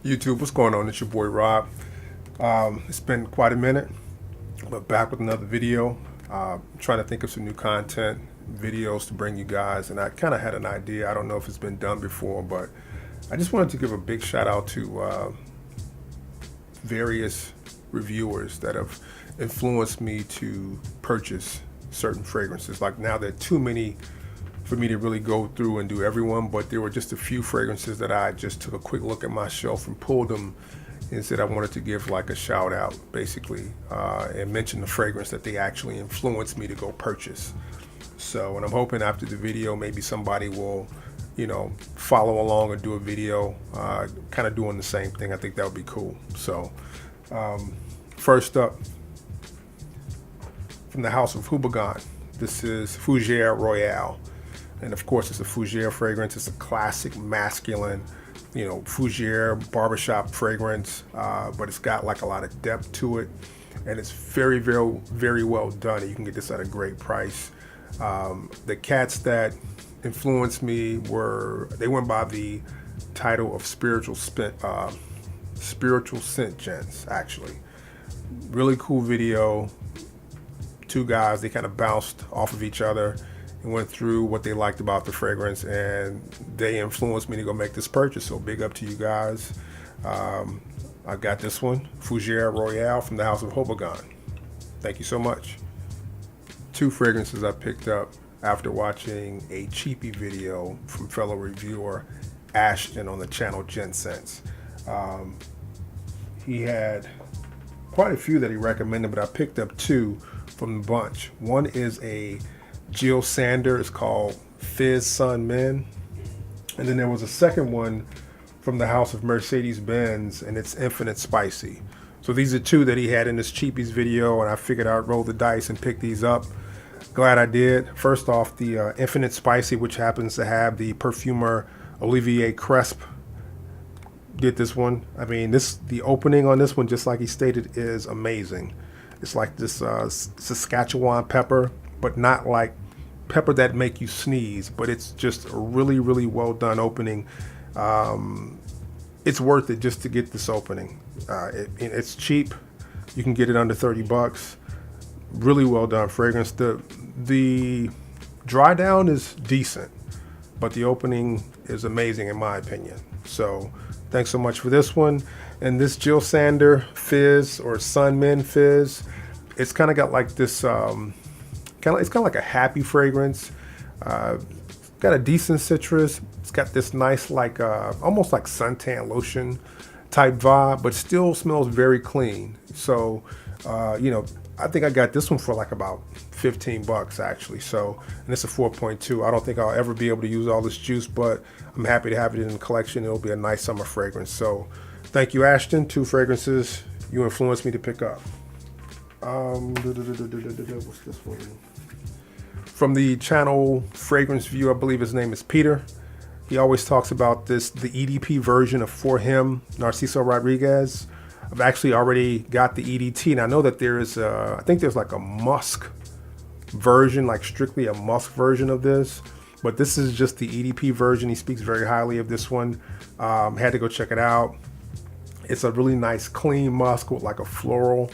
YouTube, what's going on? It's your boy Rob. It's been quite a minute, but back with another video. Trying to think of some new content, videos to bring you guys, and I kind of had an idea. I don't know if it's been done before, but I just wanted to give a big shout out to various reviewers that have influenced me to purchase certain fragrances. Like now there are too many for me to really go through and do everyone, but there were just a few fragrances that I just took a quick look at my shelf and pulled them and said I wanted to give like a shout out, basically, and mention the fragrance that they actually influenced me to go purchase. So, and I'm hoping after the video, maybe somebody will, follow along or do a video, kind of doing the same thing. I think that would be cool. So, first up, from the house of Begat, this is Fougere Royale. And of course, it's a Fougere fragrance. It's a classic masculine, Fougere barbershop fragrance, but it's got like a lot of depth to it. And it's very, very, very well done. You can get this at a great price. The cats that influenced me they went by the title of spiritual scent gents, actually. Really cool video. Two guys, they kind of bounced off of each other and went through what they liked about the fragrance, and they influenced me to go make this purchase. So big up to you guys. I got this one, Fougere Royale from the house of Begat. Thank you so much. Two fragrances I picked up after watching a cheapy video from fellow reviewer Ashton on the channel Sense. He had quite a few that he recommended, but I picked up two from the bunch. One is a Jill Sander. It's called Fizz Sun Men. And then there was a second one from the house of Mercedes-Benz, and it's Infinite Spicy. So these are two that he had in this cheapies video, and I figured I'd roll the dice and pick these up. Glad I did. First off, the Infinite Spicy, which happens to have the perfumer Olivier Cresp, did this one. I mean, the opening on this one, just like he stated, is amazing. It's like this Saskatchewan pepper, but not like pepper that make you sneeze, but it's just a really, really well done opening. It's worth it just to get this opening. It's cheap. You can get it under 30 bucks. Really well done fragrance. The dry down is decent, but the opening is amazing in my opinion. So thanks so much for this one. And this Jill Sander Fizz, or Sun Men Fizz, it's kind of got like this, it's kind of like a happy fragrance. Got a decent citrus. It's got this nice, like almost like suntan lotion type vibe, but still smells very clean. So, I think I got this one for like about 15 bucks actually. So, and it's a 4.2. I don't think I'll ever be able to use all this juice, but I'm happy to have it in the collection. It'll be a nice summer fragrance. So thank you, Ashton. Two fragrances you influenced me to pick up. What's this one? From the channel Fragrance View, I believe his name is Peter. He always talks about the EDP version of For Him, Narciso Rodriguez. I've actually already got the EDT, and I know that I think there's like a musk version, like strictly a musk version of this, but this is just the EDP version. He speaks very highly of this one. Had to go check it out. It's a really nice clean musk with like a floral,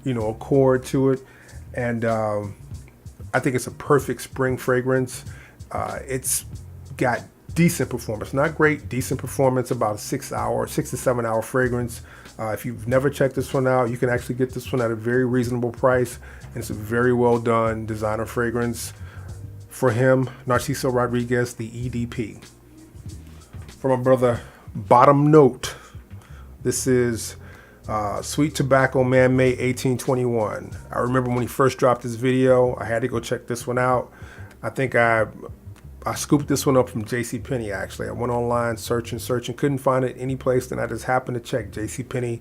accord to it, and I think it's a perfect spring fragrance. It's got decent performance, not great, decent performance, about a 6 to 7 hour fragrance. If you've never checked this one out, you can actually get this one at a very reasonable price, and it's a very well done designer fragrance. For Him, Narciso Rodriguez, the EDP. From my brother Bottom Note, this is Sweet Tobacco Man Made 1821. I remember when he first dropped this video, I had to go check this one out. I think I scooped this one up from JCPenney actually. I went online searching, couldn't find it any place, then I just happened to check JCPenney.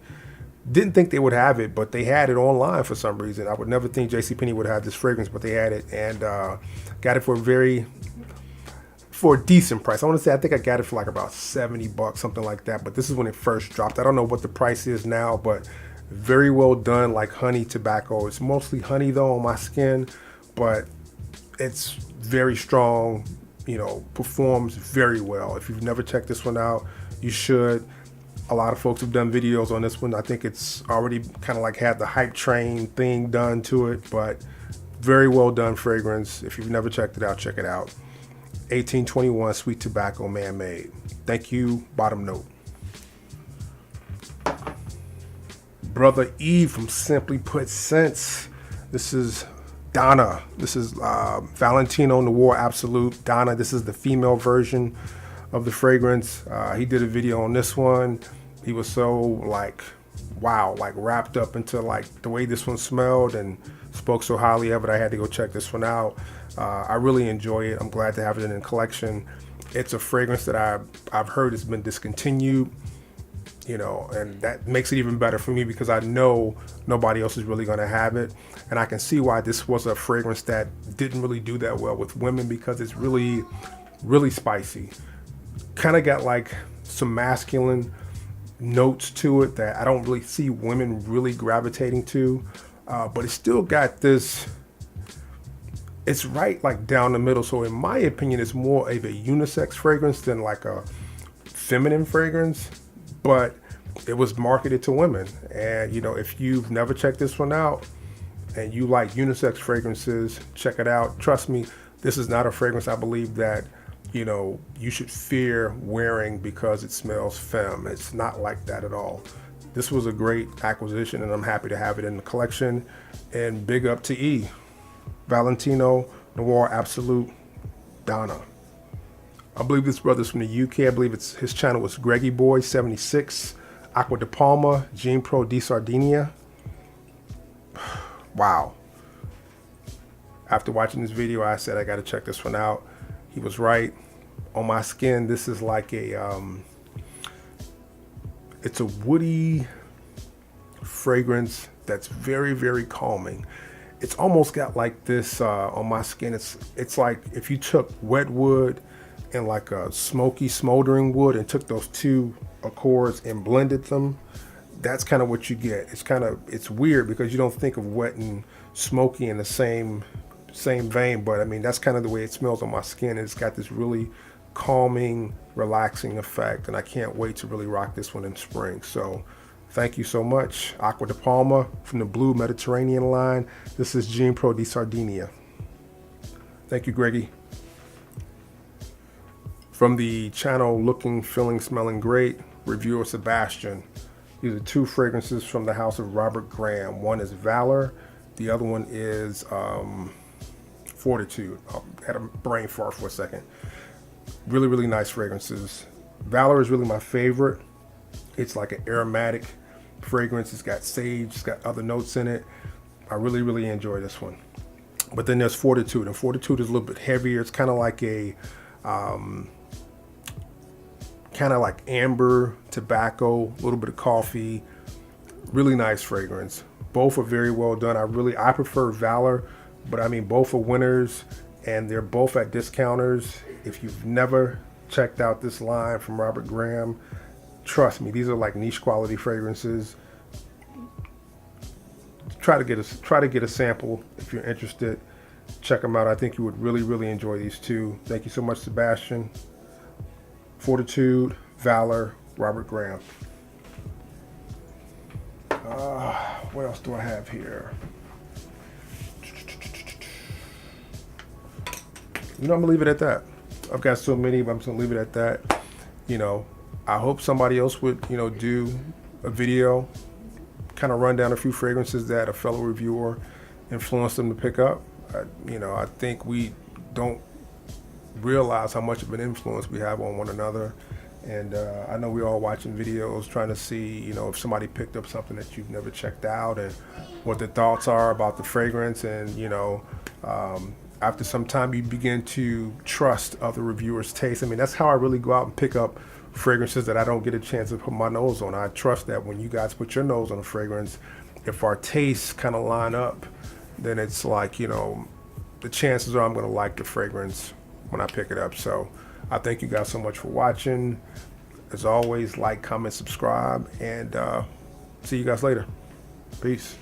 Didn't think they would have it, but they had it online for some reason. I would never think JCPenney would have this fragrance, but they had it, and got it for a decent price. I think I got it for like about 70 bucks, something like that, but this is when it first dropped. I don't know what the price is now, but very well done, like honey tobacco. It's mostly honey though on my skin, but it's very strong, performs very well. If you've never checked this one out, you should. A lot of folks have done videos on this one. I think it's already kind of like had the hype train thing done to it, but very well done fragrance. If you've never checked it out, check it out. 1821 Sweet Tobacco Man Made. Thank you. Bottom note. Brother E from Simply Put Scents. This is Donna. This is Valentino Noir Absolute. Donna, this is the female version of the fragrance. He did a video on this one. He was so like, wow, like wrapped up into like the way this one smelled and spoke so highly of it. I had to go check this one out. I really enjoy it. I'm glad to have it in the collection. It's a fragrance that I've heard has been discontinued, you know, and that makes it even better for me because I know nobody else is really going to have it. And I can see why this was a fragrance that didn't really do that well with women, because it's really, really spicy. Kind of got like some masculine notes to it that I don't really see women really gravitating to, but it's still got this, it's right like down the middle. So in my opinion, it's more of a unisex fragrance than like a feminine fragrance, but it was marketed to women. And you know, if you've never checked this one out and you like unisex fragrances, check it out. Trust me, this is not a fragrance I believe that, you know, you should fear wearing because it smells femme. It's not like that at all. This was a great acquisition and I'm happy to have it in the collection. And big up to E. Valentino Noir Absolute, Donna. I believe this brother's from the UK. I believe his channel was Greggy Boy 76, Aqua de Palma, Gene Pro di Sardinia. Wow. After watching this video, I said I got to check this one out. He was right. On my skin, this is like a, it's a woody fragrance that's very, very calming. It's almost got like this on my skin. It's like if you took wet wood and like a smoky, smoldering wood and took those two accords and blended them. That's kind of what you get. It's weird because you don't think of wet and smoky in the same vein, but I mean, that's kind of the way it smells on my skin. It's got this really calming, relaxing effect, and I can't wait to really rock this one in spring. So thank you so much. Aqua de Palma from the Blue Mediterranean line. This is Gene Pro di Sardinia. Thank you, Greggy. From the channel Looking, Feeling, Smelling Great, reviewer Sebastian. These are two fragrances from the house of Robert Graham. One is Valor, the other one is Fortitude. I had a brain fart for a second. Really, really nice fragrances. Valor is really my favorite. It's like an aromatic fragrance. It's got sage, it's got other notes in it. I really, really enjoy this one. But then there's Fortitude, and Fortitude is a little bit heavier. It's kind of like a, kind of like amber, tobacco, a little bit of coffee. Really nice fragrance. Both are very well done. I prefer Valor, but I mean, both are winners, and they're both at discounters. If you've never checked out this line from Robert Graham, trust me, these are like niche quality fragrances. Try to get a sample if you're interested. Check them out. I think you would really, really enjoy these two. Thank you so much, Sebastian. Fortitude, Valor, Robert Graham. What else do I have here? You know, I'm gonna leave it at that. I've got so many, but I'm just gonna leave it at that. You know, I hope somebody else would, you know, do a video, kind of run down a few fragrances that a fellow reviewer influenced them to pick up. You know, I think we don't realize how much of an influence we have on one another. And I know we're all watching videos trying to see, you know, if somebody picked up something that you've never checked out and what the thoughts are about the fragrance. And, you know, after some time you begin to trust other reviewers' taste. I mean, that's how I really go out and pick up fragrances that I don't get a chance to put my nose on. I trust that when you guys put your nose on a fragrance, if our tastes kind of line up, then it's like, you know, the chances are I'm going to like the fragrance when I pick it up. So I thank you guys so much for watching. As always, like, comment, subscribe, and see you guys later. Peace.